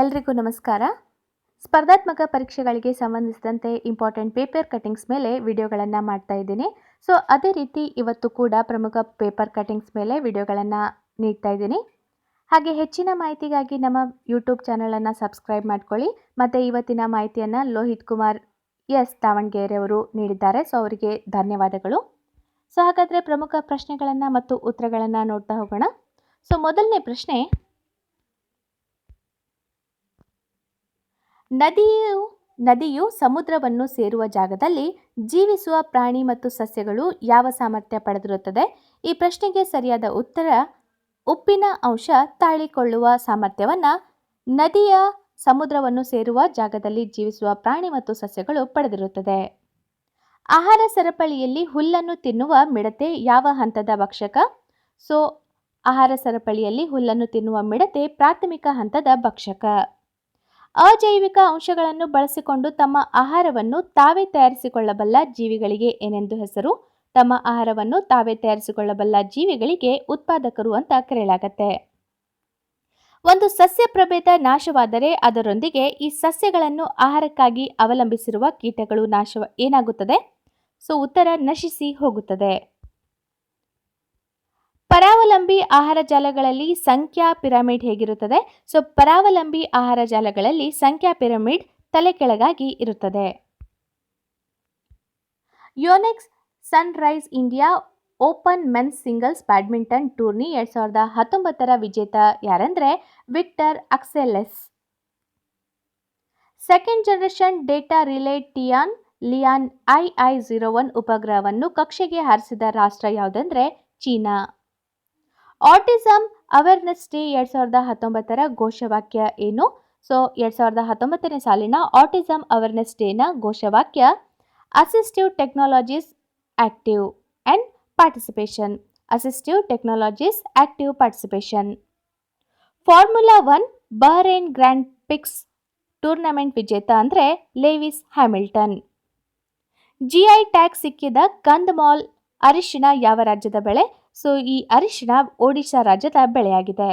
ಎಲ್ರಿಗೂ ನಮಸ್ಕಾರ. ಸ್ಪರ್ಧಾತ್ಮಕ ಪರೀಕ್ಷೆಗಳಿಗೆ ಸಂಬಂಧಿಸಿದಂತೆ ಇಂಪಾರ್ಟೆಂಟ್ ಪೇಪರ್ ಕಟಿಂಗ್ಸ್ ಮೇಲೆ ವಿಡಿಯೋಗಳನ್ನು ಮಾಡ್ತಾ ಇದ್ದೀನಿ. ಸೊ ಅದೇ ರೀತಿ ಇವತ್ತು ಕೂಡ ಪ್ರಮುಖ ಪೇಪರ್ ಕಟಿಂಗ್ಸ್ ಮೇಲೆ ವಿಡಿಯೋಗಳನ್ನು ನೀಡ್ತಾ ಇದ್ದೀನಿ. ಹಾಗೆ ಹೆಚ್ಚಿನ ಮಾಹಿತಿಗಾಗಿ ನಮ್ಮ ಯೂಟ್ಯೂಬ್ ಚಾನಲನ್ನು ಸಬ್ಸ್ಕ್ರೈಬ್ ಮಾಡ್ಕೊಳ್ಳಿ. ಮತ್ತು ಇವತ್ತಿನ ಮಾಹಿತಿಯನ್ನು ಲೋಹಿತ್ ಕುಮಾರ್ ಎಸ್ ದಾವಣಗೆರೆ ಅವರು ನೀಡಿದ್ದಾರೆ. ಸೊ ಅವರಿಗೆ ಧನ್ಯವಾದಗಳು. ಸೊ ಹಾಗಾದರೆ ಪ್ರಮುಖ ಪ್ರಶ್ನೆಗಳನ್ನು ಮತ್ತು ಉತ್ತರಗಳನ್ನು ನೋಡ್ತಾ ಹೋಗೋಣ. ಸೊ ಮೊದಲನೇ ಪ್ರಶ್ನೆ, ನದಿಯು ಸಮುದ್ರವನ್ನು ಸೇರುವ ಜಾಗದಲ್ಲಿ ಜೀವಿಸುವ ಪ್ರಾಣಿ ಮತ್ತು ಸಸ್ಯಗಳು ಯಾವ ಸಾಮರ್ಥ್ಯ ಪಡೆದಿರುತ್ತದೆ? ಈ ಪ್ರಶ್ನೆಗೆ ಸರಿಯಾದ ಉತ್ತರ ಉಪ್ಪಿನ ಅಂಶ ತಾಳಿಕೊಳ್ಳುವ ಸಾಮರ್ಥ್ಯವನ್ನು ನದಿಯ ಸಮುದ್ರವನ್ನು ಸೇರುವ ಜಾಗದಲ್ಲಿ ಜೀವಿಸುವ ಪ್ರಾಣಿ ಮತ್ತು ಸಸ್ಯಗಳು ಪಡೆದಿರುತ್ತದೆ. ಆಹಾರ ಸರಪಳಿಯಲ್ಲಿ ಹುಲ್ಲನ್ನು ತಿನ್ನುವ ಮಿಡತೆ ಯಾವ ಹಂತದ ಭಕ್ಷಕ? ಸೊ ಆಹಾರ ಸರಪಳಿಯಲ್ಲಿ ಹುಲ್ಲನ್ನು ತಿನ್ನುವ ಮಿಡತೆ ಪ್ರಾಥಮಿಕ ಹಂತದ ಭಕ್ಷಕ. ಅಜೈವಿಕ ಅಂಶಗಳನ್ನು ಬಳಸಿಕೊಂಡು ತಮ್ಮ ಆಹಾರವನ್ನು ತಾವೇ ತಯಾರಿಸಿಕೊಳ್ಳಬಲ್ಲ ಜೀವಿಗಳಿಗೆ ಏನೆಂದು ಹೆಸರು? ತಮ್ಮ ಆಹಾರವನ್ನು ತಾವೇ ತಯಾರಿಸಿಕೊಳ್ಳಬಲ್ಲ ಜೀವಿಗಳಿಗೆ ಉತ್ಪಾದಕರು ಅಂತ ಕರೆಯಲಾಗುತ್ತೆ. ಒಂದು ಸಸ್ಯ ಪ್ರಭೇದ ನಾಶವಾದರೆ ಅದರೊಂದಿಗೆ ಈ ಸಸ್ಯಗಳನ್ನು ಆಹಾರಕ್ಕಾಗಿ ಅವಲಂಬಿಸಿರುವ ಕೀಟಗಳು ಏನಾಗುತ್ತದೆ? ಸೊ ಉತ್ತರ ನಶಿಸಿ ಹೋಗುತ್ತದೆ. ಪರಾವಲಂಬಿ ಆಹಾರ ಜಾಲಗಳಲ್ಲಿ ಸಂಖ್ಯಾ ಪಿರಮಿಡ್ ಹೇಗಿರುತ್ತದೆ? ಸೊ ಪರಾವಲಂಬಿ ಆಹಾರ ಜಾಲಗಳಲ್ಲಿ ಸಂಖ್ಯಾ ಪಿರಮಿಡ್ ತಲೆ ಕೆಳಗಾಗಿ ಇರುತ್ತದೆ. Yonex Sunrise India Open men's singles badminton tourney 2019 ವಿಜೇತ ಯಾರೆಂದರೆ Victor Axelsen. Second generation data relay Lian II-01 ಉಪಗ್ರಹವನ್ನು ಕಕ್ಷೆಗೆ ಹಾರಿಸಿದ ರಾಷ್ಟ್ರ ಯಾವುದೆಂದರೆ ಚೀನಾ. ಆಟಿಸಮ್ ಅವೇರ್ನೆಸ್ ಡೇ 2019 ಘೋಷವಾಕ್ಯ ಏನು? ಸೊ 2019 ಸಾಲಿನ ಆಟಿಸಮ್ ಅವೇರ್ನೆಸ್ ಡೇನ ಘೋಷವಾಕ್ಯ assistive technologies active and participation. Assistive technologies active participation. Formula 1 Bahrain Grand Prix tournament ವಿಜೇತ ಅಂದರೆ ಲೇವಿಸ್ ಹ್ಯಾಮಿಲ್ಟನ್. GI ಟ್ಯಾಗ್ ಸಿಕ್ಕಿದ ಕಂದಮಾಲ್ ಅರಿಶಿಣ ಯಾವ ರಾಜ್ಯದ ಬೆಳೆ? ಸೊ ಈ ಅರಿಶಿಣ ಒಡಿಶಾ ರಾಜ್ಯದ ಬೆಳೆಯಾಗಿದೆ.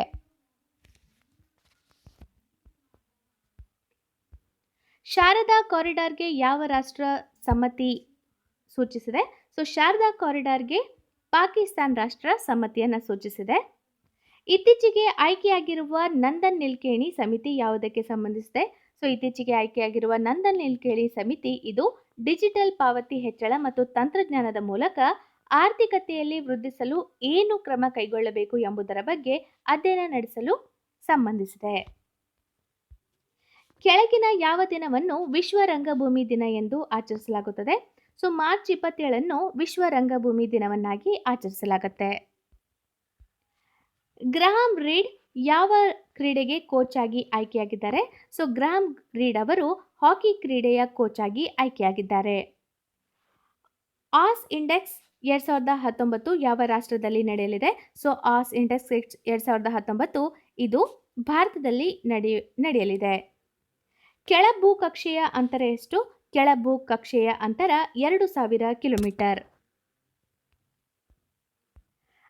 ಶಾರದಾ ಕಾರಿಡಾರ್ಗೆ ಯಾವ ರಾಷ್ಟ್ರ ಸಮ್ಮತಿ ಸೂಚಿಸಿದೆ? ಸೊ ಶಾರದಾ ಕಾರಿಡಾರ್ಗೆ ಪಾಕಿಸ್ತಾನ ರಾಷ್ಟ್ರ ಸಮ್ಮತಿಯನ್ನು ಸೂಚಿಸಿದೆ. ಇತ್ತೀಚೆಗೆ ಆಯ್ಕೆಯಾಗಿರುವ ನಂದನ್ ನಿಲ್ಕೇಣಿ ಸಮಿತಿ ಯಾವುದಕ್ಕೆ ಸಂಬಂಧಿಸಿದೆ? ಸೊ ಇತ್ತೀಚೆಗೆ ಆಯ್ಕೆಯಾಗಿರುವ ನಂದನ್ ನಿಲ್ಕೇಣಿ ಸಮಿತಿ ಇದು ಡಿಜಿಟಲ್ ಪಾವತಿ ಹೆಚ್ಚಳ ಮತ್ತು ತಂತ್ರಜ್ಞಾನದ ಮೂಲಕ ಆರ್ಥಿಕತೆಯಲ್ಲಿ ವೃದ್ಧಿಸಲು ಏನು ಕ್ರಮ ಕೈಗೊಳ್ಳಬೇಕು ಎಂಬುದರ ಬಗ್ಗೆ ಅಧ್ಯಯನ ನಡೆಸಲು ಸಂಬಂಧಿಸಿದೆ. ಕೆಳಗಿನ ಯಾವ ದಿನವನ್ನು ವಿಶ್ವ ರಂಗಭೂಮಿ ದಿನ ಎಂದು ಆಚರಿಸಲಾಗುತ್ತದೆ? ಸೊ ಮಾರ್ಚ್ 27 ವಿಶ್ವ ರಂಗಭೂಮಿ ದಿನವನ್ನಾಗಿ ಆಚರಿಸಲಾಗುತ್ತೆ. ಗ್ರಹಾಂ ರೀಡ್ ಯಾವ ಕ್ರೀಡೆಗೆ ಕೋಚ್ ಆಗಿ ಆಯ್ಕೆಯಾಗಿದ್ದಾರೆ? ಸೊ ಗ್ರಹಾಂ ರೀಡ್ ಅವರು ಹಾಕಿ ಕ್ರೀಡೆಯ ಕೋಚ್ ಆಗಿ ಆಯ್ಕೆಯಾಗಿದ್ದಾರೆ. ಆಸ್ ಇಂಡೆಕ್ಸ್ 2019 ಯಾವ ರಾಷ್ಟ್ರದಲ್ಲಿ ನಡೆಯಲಿದೆ? ಸೊ ಆಸ್ ಇಂಡೆಕ್ಸ್ 2019 ಇದು ಭಾರತದಲ್ಲಿ ನಡೆಯಲಿದೆ. ಕೆಳಭೂ ಕಕ್ಷೆಯ ಅಂತರ ಎಷ್ಟು? ಕೆಳಭೂ ಕಕ್ಷೆಯ ಅಂತರ 2000 ಕಿಲೋಮೀಟರ್.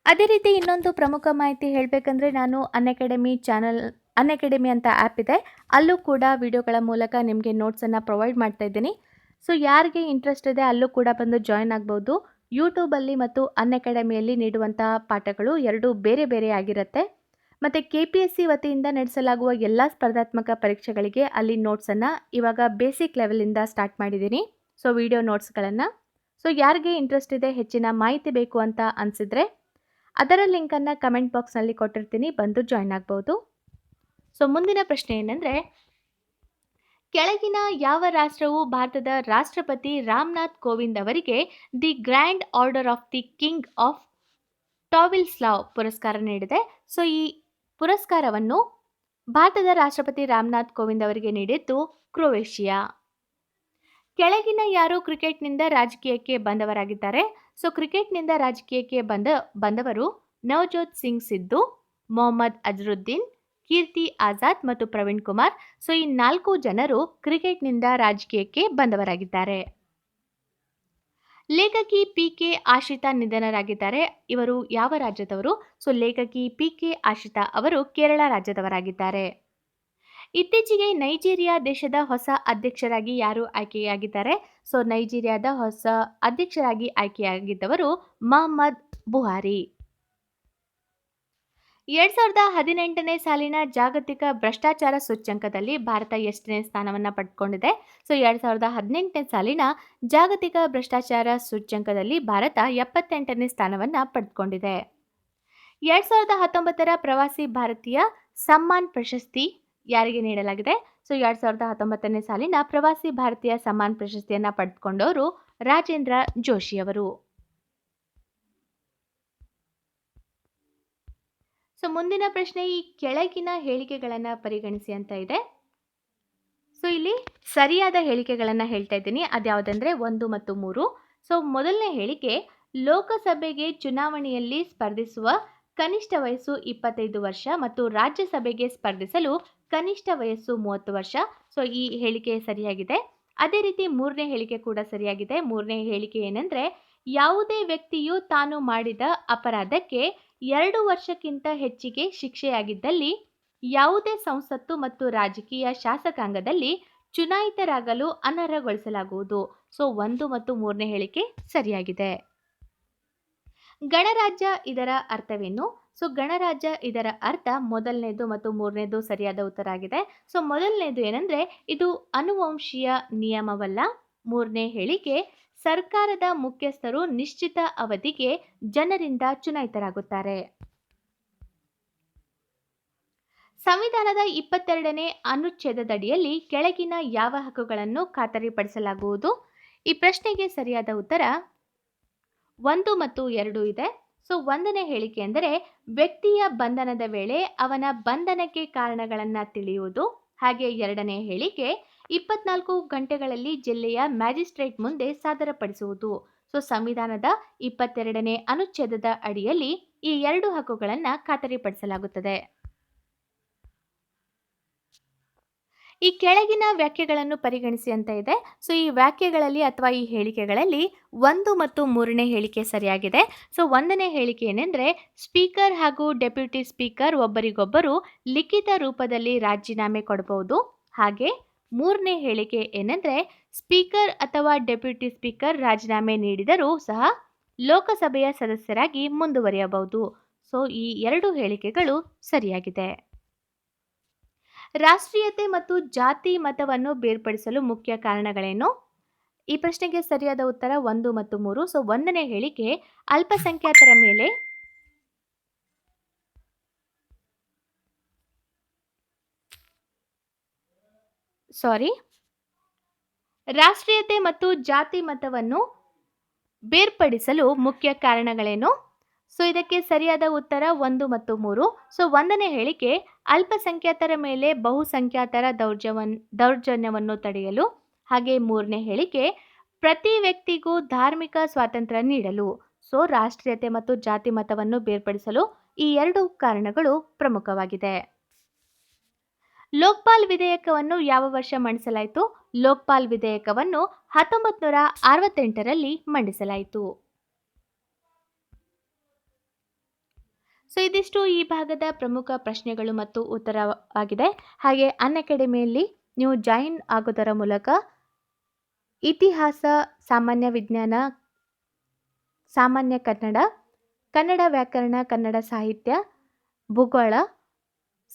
ಅದೇ ರೀತಿ ಇನ್ನೊಂದು ಪ್ರಮುಖ ಮಾಹಿತಿ ಹೇಳಬೇಕಂದ್ರೆ ನಾನು ಅನ್ಅಕಾಡೆಮಿ ಅಂತ ಆ್ಯಪ್ ಇದೆ, ಅಲ್ಲೂ ಕೂಡ ವಿಡಿಯೋಗಳ ಮೂಲಕ ನಿಮಗೆ ನೋಟ್ಸನ್ನು ಪ್ರೊವೈಡ್ ಮಾಡ್ತಾ ಇದ್ದೀನಿ. ಸೊ ಯಾರಿಗೆ ಇಂಟ್ರೆಸ್ಟ್ ಇದೆ ಅಲ್ಲೂ ಕೂಡ ಬಂದು ಜಾಯ್ನ್ ಆಗ್ಬೋದು. ಯೂಟ್ಯೂಬಲ್ಲಿ ಮತ್ತು ಅನ್ಅಕಾಡೆಮಿಯಲ್ಲಿ ನೀಡುವಂತಹ ಪಾಠಗಳು ಎರಡೂ ಬೇರೆ ಬೇರೆ ಆಗಿರುತ್ತೆ. ಮತ್ತು KPSC ವತಿಯಿಂದ ನಡೆಸಲಾಗುವ ಎಲ್ಲ ಸ್ಪರ್ಧಾತ್ಮಕ ಪರೀಕ್ಷೆಗಳಿಗೆ ಅಲ್ಲಿ ನೋಟ್ಸನ್ನು ಇವಾಗ ಬೇಸಿಕ್ ಲೆವೆಲಿಂದ ಸ್ಟಾರ್ಟ್ ಮಾಡಿದ್ದೀನಿ. ಸೊ ವಿಡಿಯೋ ನೋಟ್ಸ್ಗಳನ್ನು. ಸೊ ಯಾರಿಗೆ ಇಂಟ್ರೆಸ್ಟ್ ಇದೆ, ಹೆಚ್ಚಿನ ಮಾಹಿತಿ ಬೇಕು ಅಂತ ಅನಿಸಿದರೆ ಅದರ ಲಿಂಕನ್ನು ಕಮೆಂಟ್ ಬಾಕ್ಸ್ನಲ್ಲಿ ಕೊಟ್ಟಿರ್ತೀನಿ, ಬಂದು ಜಾಯ್ನ್ ಆಗ್ಬೋದು. ಸೊ ಮುಂದಿನ ಪ್ರಶ್ನೆ ಏನೆಂದರೆ, ಕೆಳಗಿನ ಯಾವ ರಾಷ್ಟ್ರವು ಭಾರತದ ರಾಷ್ಟ್ರಪತಿ ರಾಮನಾಥ್ ಕೋವಿಂದ್ ಅವರಿಗೆ the Grand Order of the King of Tomislav ಪುರಸ್ಕಾರ ನೀಡಿದೆ? ಸೊ ಈ ಪುರಸ್ಕಾರವನ್ನು ಭಾರತದ ರಾಷ್ಟ್ರಪತಿ ರಾಮನಾಥ್ ಕೋವಿಂದ್ ಅವರಿಗೆ ನೀಡಿದ್ದು ಕ್ರೊವೇಷಿಯಾ. ಕೆಳಗಿನ ಯಾರು ಕ್ರಿಕೆಟ್ನಿಂದ ರಾಜಕೀಯಕ್ಕೆ ಬಂದವರಾಗಿದ್ದಾರೆ? ಸೊ ಕ್ರಿಕೆಟ್ನಿಂದ ರಾಜಕೀಯಕ್ಕೆ ಬಂದವರು ನವಜೋತ್ ಸಿಂಗ್ ಸಿದ್ದು, ಮೊಹಮ್ಮದ್ ಅಜರುದ್ದೀನ್, ಕೀರ್ತಿ ಆಜಾದ್ ಮತ್ತು ಪ್ರವೀಣ್ ಕುಮಾರ್. ಸೊ ಈ 4 ಜನರು ಕ್ರಿಕೆಟ್ನಿಂದ ರಾಜಕೀಯಕ್ಕೆ ಬಂದವರಾಗಿದ್ದಾರೆ. ಲೇಖಕಿ PK ಆಶ್ರಿತಾ ನಿಧನರಾಗಿದ್ದಾರೆ. ಇವರು ಯಾವ ರಾಜ್ಯದವರು? ಸೊ ಲೇಖಕಿ PK ಆಶ್ರಿತಾ ಅವರು ಕೇರಳ ರಾಜ್ಯದವರಾಗಿದ್ದಾರೆ. ಇತ್ತೀಚೆಗೆ ನೈಜೀರಿಯಾ ದೇಶದ ಹೊಸ ಅಧ್ಯಕ್ಷರಾಗಿ ಯಾರು ಆಯ್ಕೆಯಾಗಿದ್ದಾರೆ? ಸೊ ನೈಜೀರಿಯಾದ ಹೊಸ ಅಧ್ಯಕ್ಷರಾಗಿ ಆಯ್ಕೆಯಾಗಿದ್ದವರು ಮಹಮ್ಮದ್ ಬುಹಾರಿ. 2018ನೇ ಸಾಲಿನ ಜಾಗತಿಕ ಭ್ರಷ್ಟಾಚಾರ ಸೂಚ್ಯಂಕದಲ್ಲಿ ಭಾರತ ಎಷ್ಟನೇ ಸ್ಥಾನವನ್ನು ಪಡೆದುಕೊಂಡಿದೆ? ಸೊ 2018ನೇ ಸಾಲಿನ ಜಾಗತಿಕ ಭ್ರಷ್ಟಾಚಾರ ಸೂಚ್ಯಂಕದಲ್ಲಿ ಭಾರತ 78ನೇ ಸ್ಥಾನವನ್ನು ಪಡೆದುಕೊಂಡಿದೆ. 2019ರ ಪ್ರವಾಸಿ ಭಾರತೀಯ ಸಮ್ಮಾನ್ ಪ್ರಶಸ್ತಿ ಯಾರಿಗೆ ನೀಡಲಾಗಿದೆ? ಸೊ 2019ನೇ ಸಾಲಿನ ಪ್ರವಾಸಿ ಭಾರತೀಯ ಸಮ್ಮಾನ್ ಪ್ರಶಸ್ತಿಯನ್ನು ಪಡೆದುಕೊಂಡವರು ರಾಜೇಂದ್ರ ಜೋಶಿ ಅವರು. ಸೊ ಮುಂದಿನ ಪ್ರಶ್ನೆ, ಈ ಕೆಳಗಿನ ಹೇಳಿಕೆಗಳನ್ನು ಪರಿಗಣಿಸಿ ಅಂತ ಇದೆ. ಸೊ ಇಲ್ಲಿ ಸರಿಯಾದ ಹೇಳಿಕೆಗಳನ್ನು ಹೇಳ್ತಾ ಇದ್ದೀನಿ. ಅದ್ಯಾವುದಂದ್ರೆ 1 ಮತ್ತು 3. ಸೊ ಮೊದಲನೇ ಹೇಳಿಕೆ, ಲೋಕಸಭೆಗೆ ಚುನಾವಣೆಯಲ್ಲಿ ಸ್ಪರ್ಧಿಸುವ ಕನಿಷ್ಠ ವಯಸ್ಸು 25 ವರ್ಷ ಮತ್ತು ರಾಜ್ಯಸಭೆಗೆ ಸ್ಪರ್ಧಿಸಲು ಕನಿಷ್ಠ ವಯಸ್ಸು 30 ವರ್ಷ. ಸೊ ಈ ಹೇಳಿಕೆ ಸರಿಯಾಗಿದೆ. ಅದೇ ರೀತಿ 3ನೇ ಹೇಳಿಕೆ ಕೂಡ ಸರಿಯಾಗಿದೆ. 3ನೇ ಹೇಳಿಕೆ ಏನಂದ್ರೆ, ಯಾವುದೇ ವ್ಯಕ್ತಿಯು ತಾನು ಮಾಡಿದ ಅಪರಾಧಕ್ಕೆ 2 ವರ್ಷಕ್ಕಿಂತ ಹೆಚ್ಚಿಗೆ ಶಿಕ್ಷೆಯಾಗಿದ್ದಲ್ಲಿ ಯಾವುದೇ ಸಂಸತ್ತು ಮತ್ತು ರಾಜಕೀಯ ಶಾಸಕಾಂಗದಲ್ಲಿ ಚುನಾಯಿತರಾಗಲು ಅನರ್ಹಗೊಳಿಸಲಾಗುವುದು. ಸೊ 1 ಮತ್ತು 3ನೇ ಹೇಳಿಕೆ ಸರಿಯಾಗಿದೆ. ಗಣರಾಜ್ಯ ಇದರ ಅರ್ಥವೇನು? ಸೊ ಗಣರಾಜ್ಯ ಇದರ ಅರ್ಥ ಮೊದಲನೇದು ಮತ್ತು 3ನೇದು ಸರಿಯಾದ ಉತ್ತರ ಆಗಿದೆ. ಸೊ ಮೊದಲನೇದು ಏನಂದ್ರೆ, ಇದು ಅನುವಂಶೀಯ ನಿಯಮವಲ್ಲ. 3ನೇ ಹೇಳಿಕೆ, ಸರ್ಕಾರದ ಮುಖ್ಯಸ್ಥರು ನಿಶ್ಚಿತ ಅವಧಿಗೆ ಜನರಿಂದ ಚುನಾಯಿತರಾಗುತ್ತಾರೆ. ಸಂವಿಧಾನದ 22ನೇ ಅನುಚ್ಛೇದದಡಿಯಲ್ಲಿ ಕೆಳಗಿನ ಯಾವ ಹಕ್ಕುಗಳನ್ನು ಖಾತರಿಪಡಿಸಲಾಗುವುದು? ಈ ಪ್ರಶ್ನೆಗೆ ಸರಿಯಾದ ಉತ್ತರ 1 ಮತ್ತು 2 ಇದೆ. ಸೊ 1ನೇ ಹೇಳಿಕೆ ಎಂದರೆ, ವ್ಯಕ್ತಿಯ ಬಂಧನದ ವೇಳೆ ಅವನ ಬಂಧನಕ್ಕೆ ಕಾರಣಗಳನ್ನು ತಿಳಿಯುವುದು. ಹಾಗೆ 2ನೇ ಹೇಳಿಕೆ, 24 ಗಂಟೆಗಳಲ್ಲಿ ಜಿಲ್ಲೆಯ ಮ್ಯಾಜಿಸ್ಟ್ರೇಟ್ ಮುಂದೆ ಸಾದರಪಡಿಸುವುದು. ಸೊ ಸಂವಿಧಾನದ 22ನೇ ಅನುಚ್ಛೇದದ ಅಡಿಯಲ್ಲಿ ಈ 2 ಹಕ್ಕುಗಳನ್ನು ಖಾತರಿಪಡಿಸಲಾಗುತ್ತದೆ. ಈ ಕೆಳಗಿನ ವ್ಯಾಖ್ಯೆಗಳನ್ನು ಪರಿಗಣಿಸಿ ಅಂತ ಇದೆ. ಸೊ ಈ ವ್ಯಾಖ್ಯೆಗಳಲ್ಲಿ ಅಥವಾ ಈ ಹೇಳಿಕೆಗಳಲ್ಲಿ 1 ಮತ್ತು 3ನೇ ಹೇಳಿಕೆ ಸರಿಯಾಗಿದೆ. ಸೊ 1ನೇ ಹೇಳಿಕೆ ಏನೆಂದರೆ, ಸ್ಪೀಕರ್ ಹಾಗೂ ಡೆಪ್ಯೂಟಿ ಸ್ಪೀಕರ್ ಒಬ್ಬರಿಗೊಬ್ಬರು ಲಿಖಿತ ರೂಪದಲ್ಲಿ ರಾಜೀನಾಮೆ ಕೊಡಬಹುದು. ಹಾಗೆ 3ನೇ ಹೇಳಿಕೆ ಏನೆಂದರೆ, ಸ್ಪೀಕರ್ ಅಥವಾ ಡೆಪ್ಯೂಟಿ ಸ್ಪೀಕರ್ ರಾಜೀನಾಮೆ ನೀಡಿದರೂ ಸಹ ಲೋಕಸಭೆಯ ಸದಸ್ಯರಾಗಿ ಮುಂದುವರಿಯಬಹುದು. ಸೊ ಈ 2 ಹೇಳಿಕೆಗಳು ಸರಿಯಾಗಿದೆ. ರಾಷ್ಟ್ರೀಯತೆ ಮತ್ತು ಜಾತಿ ಮತವನ್ನು ಬೇರ್ಪಡಿಸಲು ಮುಖ್ಯ ಕಾರಣಗಳೇನು? ಈ ಪ್ರಶ್ನೆಗೆ ಸರಿಯಾದ ಉತ್ತರ 1 ಮತ್ತು 3. ಸೊ 1ನೇ ಹೇಳಿಕೆ, ಅಲ್ಪಸಂಖ್ಯಾತರ ಮೇಲೆ ರಾಷ್ಟ್ರೀಯತೆ ಮತ್ತು ಜಾತಿ ಮತವನ್ನು ಬೇರ್ಪಡಿಸಲು ಮುಖ್ಯ ಕಾರಣಗಳೇನು? ಸೊ ಇದಕ್ಕೆ ಸರಿಯಾದ ಉತ್ತರ 1 ಮತ್ತು 3. ಸೊ 1ನೇ ಹೇಳಿಕೆ, ಅಲ್ಪಸಂಖ್ಯಾತರ ಮೇಲೆ ಬಹುಸಂಖ್ಯಾತರ ದೌರ್ಜನ್ಯವನ್ನು ತಡೆಯಲು. ಹಾಗೆ 3ನೇ ಹೇಳಿಕೆ, ಪ್ರತಿ ವ್ಯಕ್ತಿಗೂ ಧಾರ್ಮಿಕ ಸ್ವಾತಂತ್ರ್ಯ ನೀಡಲು. ಸೊ ರಾಷ್ಟ್ರೀಯತೆ ಮತ್ತು ಜಾತಿ ಮತವನ್ನು ಬೇರ್ಪಡಿಸಲು ಈ 2 ಕಾರಣಗಳು ಪ್ರಮುಖವಾಗಿದೆ. ಲೋಕ್ಪಾಲ್ ವಿಧೇಯಕವನ್ನು ಯಾವ ವರ್ಷ ಮಂಡಿಸಲಾಯಿತು? ಲೋಕ್ಪಾಲ್ ವಿಧೇಯಕವನ್ನು 1968ರಲ್ಲಿ ಮಂಡಿಸಲಾಯಿತು. ಸೊ ಇದಿಷ್ಟು ಈ ಭಾಗದ ಪ್ರಮುಖ ಪ್ರಶ್ನೆಗಳು ಮತ್ತು ಉತ್ತರವಾಗಿದೆ. ಹಾಗೆ ಅನ್ಅಕಾಡೆಮಿಯಲ್ಲಿ ನೀವು ಜಾಯಿನ್ ಆಗೋದರ ಮೂಲಕ ಇತಿಹಾಸ, ಸಾಮಾನ್ಯ ವಿಜ್ಞಾನ, ಸಾಮಾನ್ಯ ಕನ್ನಡ, ಕನ್ನಡ ವ್ಯಾಕರಣ, ಕನ್ನಡ ಸಾಹಿತ್ಯ, ಭೂಗೋಳ,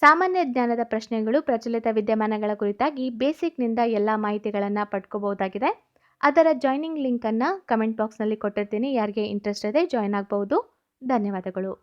ಸಾಮಾನ್ಯ ಜ್ಞಾನದ ಪ್ರಶ್ನೆಗಳು, ಪ್ರಚಲಿತ ವಿದ್ಯಮಾನಗಳ ಕುರಿತಾಗಿ ಬೇಸಿಕ್ನಿಂದ ಎಲ್ಲ ಮಾಹಿತಿಗಳನ್ನು ಪಡ್ಕೋಬಹುದಾಗಿದೆ. ಅದರ ಜಾಯ್ನಿಂಗ್ ಲಿಂಕನ್ನು ಕಮೆಂಟ್ ಬಾಕ್ಸ್ನಲ್ಲಿ ಕೊಟ್ಟಿರ್ತೀನಿ. ಯಾರಿಗೆ ಇಂಟ್ರೆಸ್ಟ್ ಇದೆ ಜಾಯ್ನ್ ಆಗಬಹುದು. ಧನ್ಯವಾದಗಳು.